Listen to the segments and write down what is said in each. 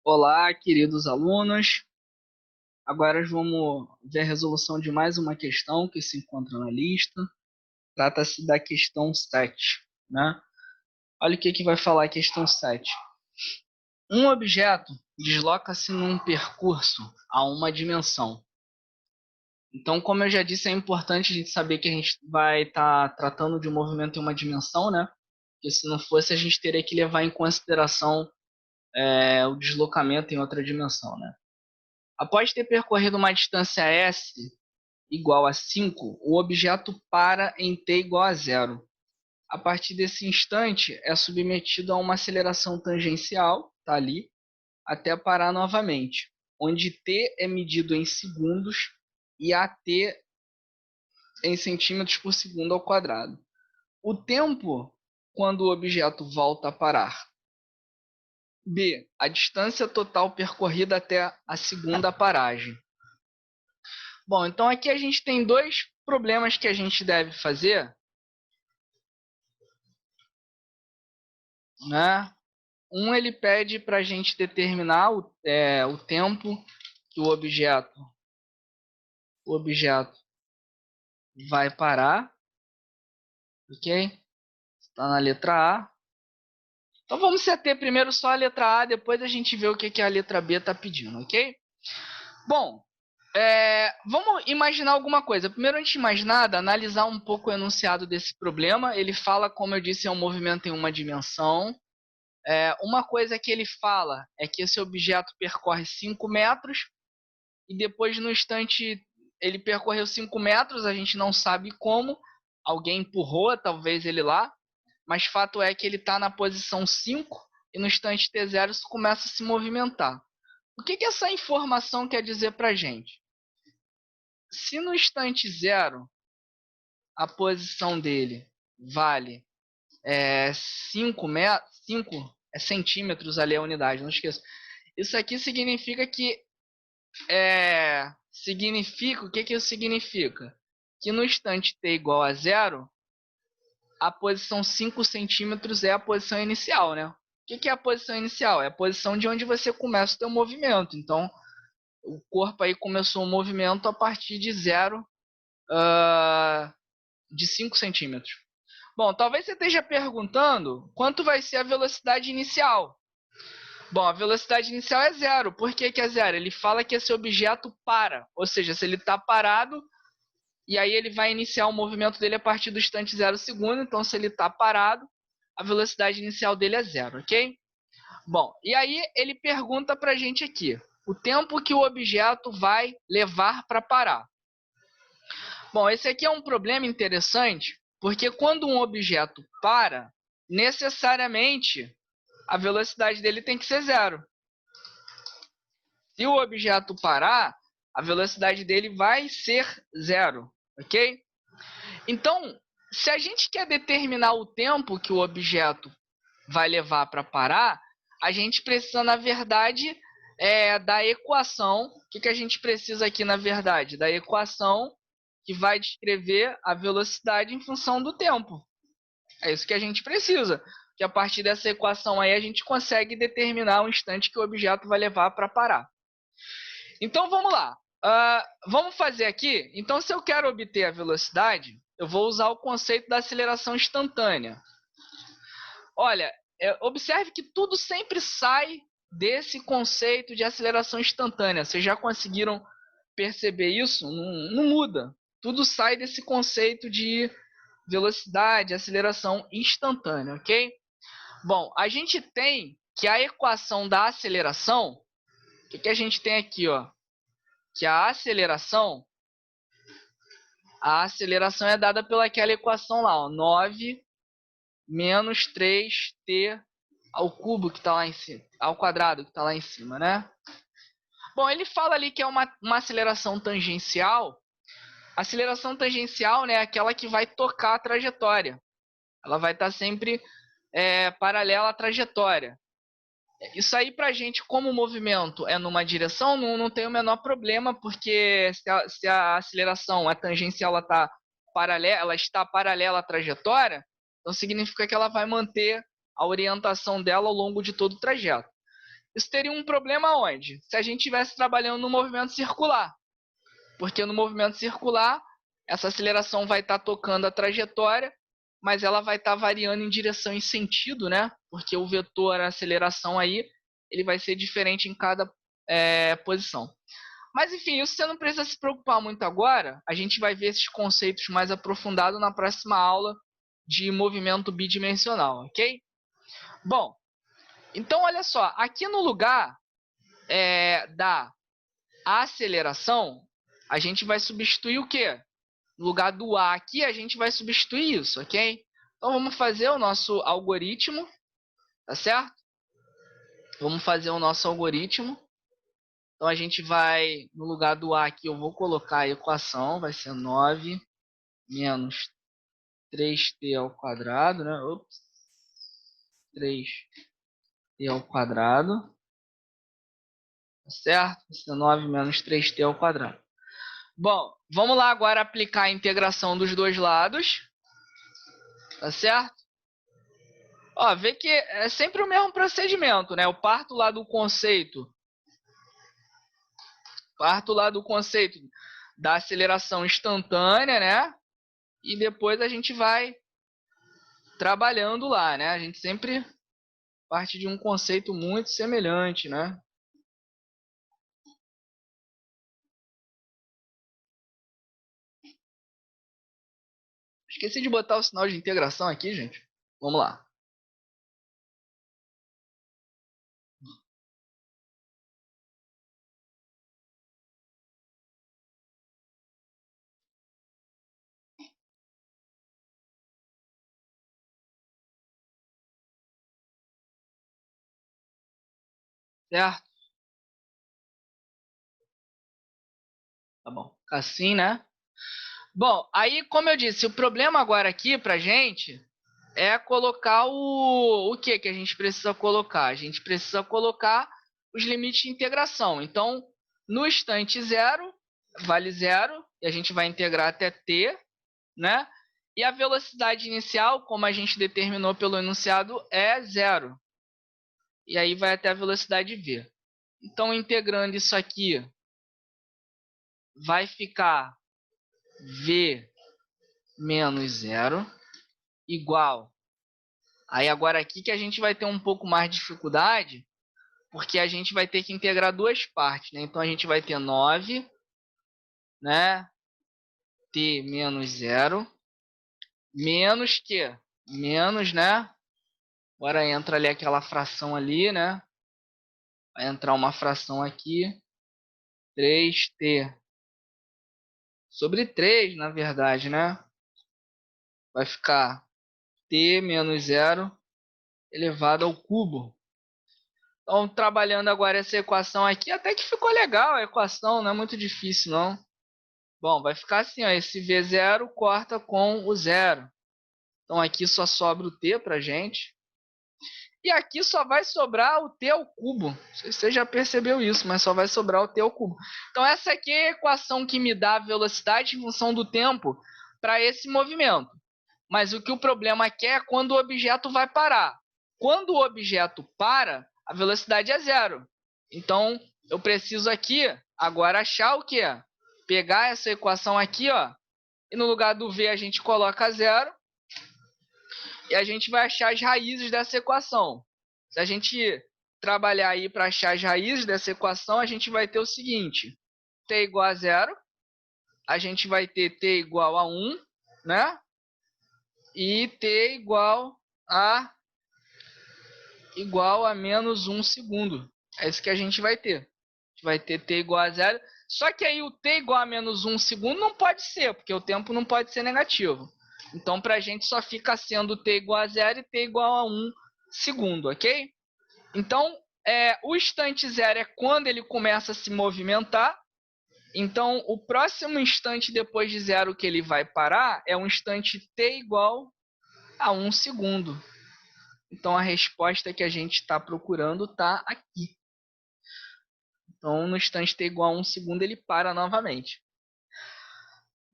Olá, queridos alunos. Agora vamos ver a resolução de mais uma questão que se encontra na lista. Trata-se da questão 7, né? Olha o que vai falar a questão 7. Um objeto desloca-se num percurso a uma dimensão. Então, como eu já disse, é importante a gente saber que a gente vai estar tratando de um movimento em uma dimensão, né? Porque se não fosse, a gente teria que levar em consideração o deslocamento em outra dimensão, né? Após ter percorrido uma distância s igual a 5, o objeto para em t igual a zero. A partir desse instante, é submetido a uma aceleração tangencial, tá ali, até parar novamente, onde t é medido em segundos e at em centímetros por segundo ao quadrado. O tempo quando o objeto volta a parar. B. A distância total percorrida até a segunda paragem. Bom, então aqui a gente tem dois problemas que a gente deve fazer, né? Um, ele pede para a gente determinar o tempo que o objeto vai parar, ok? Está na letra A. Então vamos se ater primeiro só a letra A, depois a gente vê o que a letra B está pedindo, ok? Bom, vamos imaginar alguma coisa. Primeiro, antes de mais nada, analisar um pouco o enunciado desse problema. Ele fala, como eu disse, é um movimento em uma dimensão. Uma coisa que ele fala é que esse objeto percorre 5 metros e depois, no instante, ele percorreu 5 metros, a gente não sabe como, alguém empurrou, talvez ele lá, mas fato é que ele está na posição 5 e no instante t0 isso começa a se movimentar. O que essa informação quer dizer para a gente? Se no instante 0 a posição dele vale 5 centímetros ali a unidade, não esqueça. Isso aqui significa que o que isso significa? Que no instante t igual a zero, a posição 5 centímetros é a posição inicial, né? O que é a posição inicial? É a posição de onde você começa o seu movimento. Então, o corpo aí começou o movimento a partir de zero, de 5 centímetros. Bom, talvez você esteja perguntando quanto vai ser a velocidade inicial. Bom, a velocidade inicial é zero. Por que é zero? Ele fala que esse objeto para. Ou seja, se ele está parado, e aí ele vai iniciar o movimento dele a partir do instante 0 segundo. Então, se ele está parado, a velocidade inicial dele é zero, ok? Bom, e aí ele pergunta para a gente aqui, o tempo que o objeto vai levar para parar. Bom, esse aqui é um problema interessante, porque quando um objeto para, necessariamente a velocidade dele tem que ser zero. Se o objeto parar, a velocidade dele vai ser zero, ok? Então, se a gente quer determinar o tempo que o objeto vai levar para parar, a gente precisa, na verdade, da equação. O que a gente precisa aqui, na verdade? Da equação que vai descrever a velocidade em função do tempo. É isso que a gente precisa. Que a partir dessa equação aí a gente consegue determinar o instante que o objeto vai levar para parar. Então vamos lá. Vamos fazer aqui. Então, se eu quero obter a velocidade, eu vou usar o conceito da aceleração instantânea. Olha, observe que tudo sempre sai desse conceito de aceleração instantânea. Vocês já conseguiram perceber isso? Não, não muda. Tudo sai desse conceito de velocidade, aceleração instantânea, ok? Bom, a gente tem que a equação da aceleração, o que a gente tem aqui, ó? Que a aceleração é dada pelaquela equação lá, ó, 9 menos 3t ao cubo que está lá em cima, ao quadrado que está lá em cima, né? Bom, ele fala ali que é uma aceleração tangencial. A aceleração tangencial, né, é aquela que vai tocar a trajetória. Ela vai estar sempre paralela à trajetória. Isso aí pra gente, como o movimento é numa direção, não tem o menor problema, porque se a aceleração, a tangencial, ela está paralela à trajetória, então significa que ela vai manter a orientação dela ao longo de todo o trajeto. Isso teria um problema onde? Se a gente estivesse trabalhando no movimento circular. Porque no movimento circular, essa aceleração vai estar tocando a trajetória, mas ela vai estar variando em direção e sentido, né? Porque o vetor, a aceleração aí, ele vai ser diferente em cada posição. Mas enfim, isso você não precisa se preocupar muito agora. A gente vai ver esses conceitos mais aprofundados na próxima aula de movimento bidimensional, ok? Bom, então olha só, aqui no lugar da aceleração, a gente vai substituir o quê? No lugar do A aqui, a gente vai substituir isso, ok? Então vamos fazer o nosso algoritmo, tá certo? Vamos fazer o nosso algoritmo. Então a gente vai, no lugar do A aqui, eu vou colocar a equação, vai ser 9 menos 3t ao quadrado, né? Ops. 3t ao quadrado, tá certo? Vai ser 9 menos 3t ao quadrado. Bom, vamos lá agora aplicar a integração dos dois lados, tá certo? Ó, vê que é sempre o mesmo procedimento, né? Eu parto lá do conceito da aceleração instantânea, né? E depois a gente vai trabalhando lá, né? A gente sempre parte de um conceito muito semelhante, né? Esqueci de botar o sinal de integração aqui, gente. Vamos lá. Certo? Tá bom. Assim, né? Bom, aí, como eu disse, o problema agora aqui pra gente é colocar o que a gente precisa colocar? A gente precisa colocar os limites de integração. Então, no instante zero, vale zero, e a gente vai integrar até t, né? E a velocidade inicial, como a gente determinou pelo enunciado, é zero. E aí vai até a velocidade v. Então, integrando isso aqui, vai ficar v menos zero igual. Aí agora aqui que a gente vai ter um pouco mais de dificuldade, porque a gente vai ter que integrar duas partes, né? Então a gente vai ter 9, né? T menos zero, menos que? Menos, né? Agora entra ali aquela fração ali, né? Vai entrar uma fração aqui, 3t sobre 3, na verdade, né? Vai ficar t menos zero elevado ao cubo. Então, trabalhando agora essa equação aqui, até que ficou legal a equação, não é muito difícil, não. Bom, vai ficar assim, ó, esse V0 corta com o zero. Então, aqui só sobra o t pra gente. E aqui só vai sobrar o t ao cubo. Não sei se você já percebeu isso, mas só vai sobrar o t ao cubo. Então, essa aqui é a equação que me dá a velocidade em função do tempo para esse movimento. Mas o que o problema aqui é quando o objeto vai parar. Quando o objeto para, a velocidade é zero. Então, eu preciso aqui agora achar o quê? Pegar essa equação aqui, ó, e no lugar do v a gente coloca zero. E a gente vai achar as raízes dessa equação. Se a gente trabalhar aí para achar as raízes dessa equação, a gente vai ter o seguinte. T igual a zero. A gente vai ter t igual a 1, né? E t igual a menos 1 segundo. É isso que a gente vai ter. A gente vai ter t igual a zero. Só que aí o t igual a menos 1 segundo não pode ser, porque o tempo não pode ser negativo. Então, para a gente só fica sendo t igual a zero e t igual a 1 segundo, ok? Então, o instante zero é quando ele começa a se movimentar. Então, o próximo instante depois de zero que ele vai parar é um instante t igual a 1 segundo. Então, a resposta que a gente está procurando está aqui. Então, no instante t igual a 1 segundo, ele para novamente.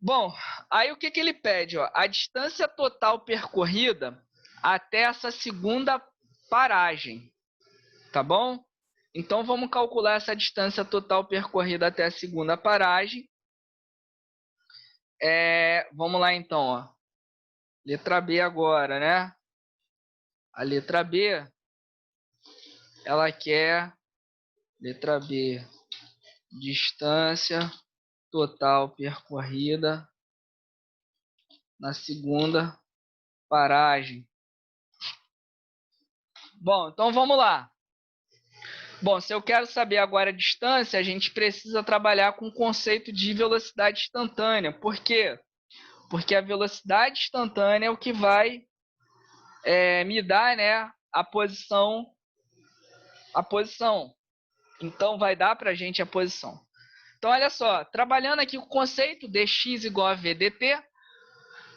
Bom, aí o que ele pede? Ó? A distância total percorrida até essa segunda paragem. Tá bom? Então, vamos calcular essa distância total percorrida até a segunda paragem. Vamos lá, então. Ó. Letra B agora, né? A letra B, ela quer, letra B, distância total percorrida na segunda paragem. Bom, então vamos lá. Bom, se eu quero saber agora a distância, a gente precisa trabalhar com o conceito de velocidade instantânea. Por quê? Porque a velocidade instantânea é o que vai me dar, né, a posição. Então, vai dar para a gente a posição. Então, olha só, trabalhando aqui o conceito dx igual a v dt,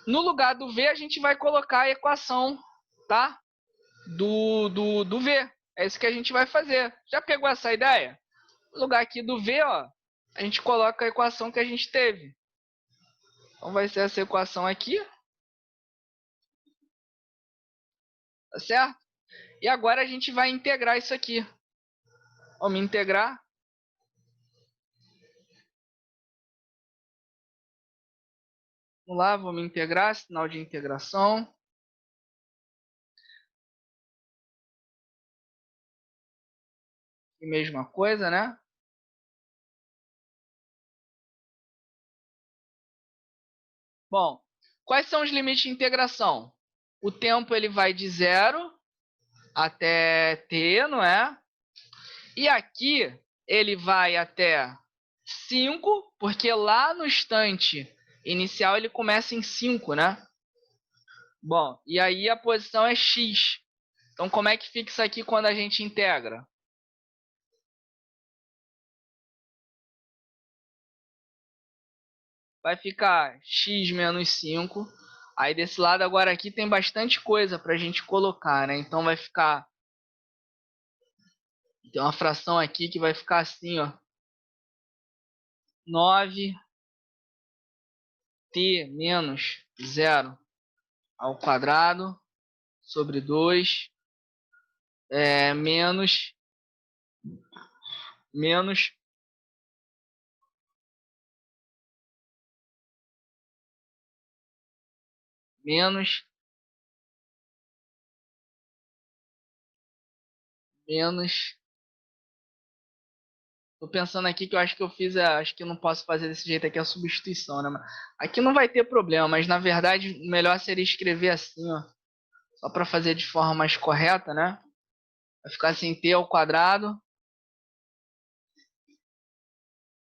no lugar do v, a gente vai colocar a equação, tá? Do v. É isso que a gente vai fazer. Já pegou essa ideia? No lugar aqui do v, ó, a gente coloca a equação que a gente teve. Então, vai ser essa equação aqui. Tá certo? E agora a gente vai integrar isso aqui. Vamos integrar. Vamos lá, vamos integrar, sinal de integração. E mesma coisa, né? Bom, quais são os limites de integração? O tempo ele vai de 0 até t, não é? E aqui ele vai até 5, porque lá no instante inicial ele começa em 5, né? Bom, e aí a posição é x. Então, como é que fica isso aqui quando a gente integra? Vai ficar x menos 5. Aí desse lado agora aqui tem bastante coisa para a gente colocar, né? Então vai ficar... Tem uma fração aqui que vai ficar assim, ó. 9t menos 0 ao quadrado sobre 2 menos menos menos menos. Tô pensando aqui que eu acho que eu fiz, acho que eu não posso fazer desse jeito aqui a substituição, né? Aqui não vai ter problema, mas na verdade o melhor seria escrever assim, ó, só para fazer de forma mais correta, né? Vai ficar assim, t ao quadrado,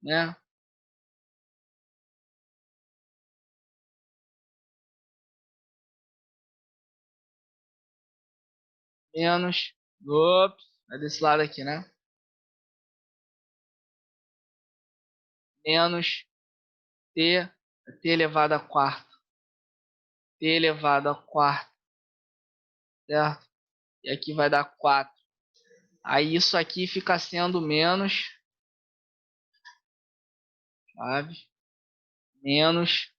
né? Menos, ops, é desse lado aqui, né? Menos t, t elevado a quarto, t elevado a quarto, certo? E aqui vai dar 4. Aí isso aqui fica sendo menos, sabe? Menos,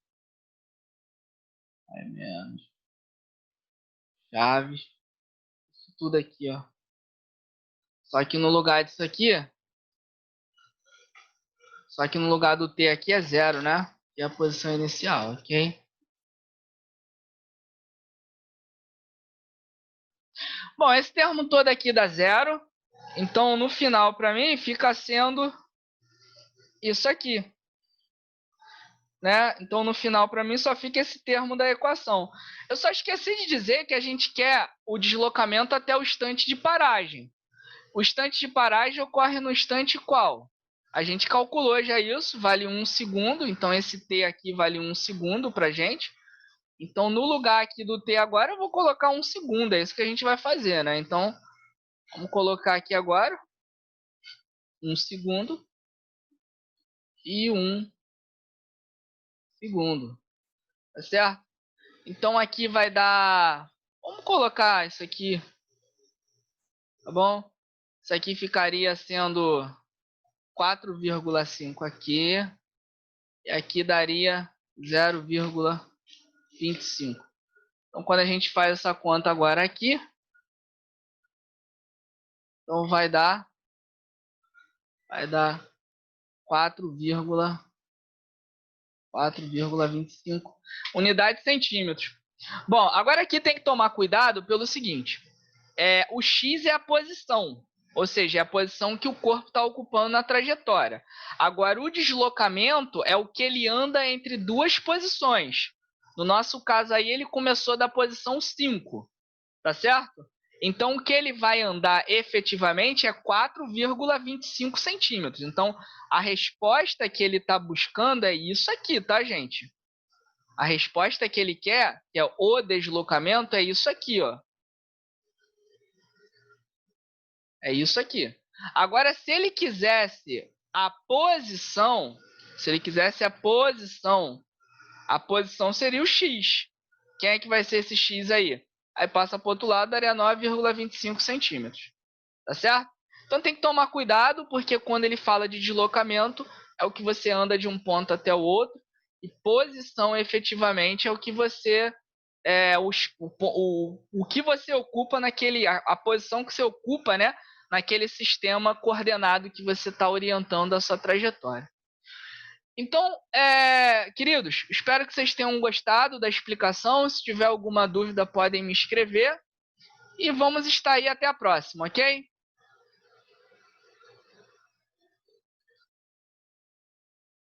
menos, chaves, isso tudo aqui, ó. Só que no lugar disso aqui, só que no lugar do t aqui é 0, né? Que é a posição inicial, ok? Bom, esse termo todo aqui dá 0. Então, no final, para mim, fica sendo isso aqui. Né? Então, no final, para mim, só fica esse termo da equação. Eu só esqueci de dizer que a gente quer o deslocamento até o instante de paragem. O instante de paragem ocorre no instante qual? A gente calculou já isso, vale 1 segundo. Então, esse t aqui vale 1 segundo para a gente. Então, no lugar aqui do t agora, eu vou colocar 1 segundo. É isso que a gente vai fazer, né? Então, vamos colocar aqui agora 1 segundo e 1 segundo. Tá certo? Então, aqui vai dar... Vamos colocar isso aqui, tá bom? Isso aqui ficaria sendo 4,5 aqui. E aqui daria 0,25. Então, quando a gente faz essa conta agora aqui, então vai dar vai dar 4,25 unidades centímetros. Bom, agora aqui tem que tomar cuidado pelo seguinte. O x é a posição, ou seja, é a posição que o corpo está ocupando na trajetória. Agora, o deslocamento é o que ele anda entre duas posições. No nosso caso aí, ele começou da posição 5, tá certo? Então, o que ele vai andar efetivamente é 4,25 centímetros. Então, a resposta que ele está buscando é isso aqui, tá, gente? A resposta que ele quer, que é o deslocamento, é isso aqui, ó. É isso aqui. Agora, se ele quisesse a posição, a posição seria o x. Quem é que vai ser esse x aí? Aí passa para o outro lado, daria 9,25 centímetros. Tá certo? Então tem que tomar cuidado, porque quando ele fala de deslocamento, é o que você anda de um ponto até o outro, e posição efetivamente é o que você o que você ocupa naquele, a posição que você ocupa, né, naquele sistema coordenado que você está orientando a sua trajetória. Então, queridos, espero que vocês tenham gostado da explicação. Se tiver alguma dúvida, podem me escrever. E vamos estar aí até a próxima, ok?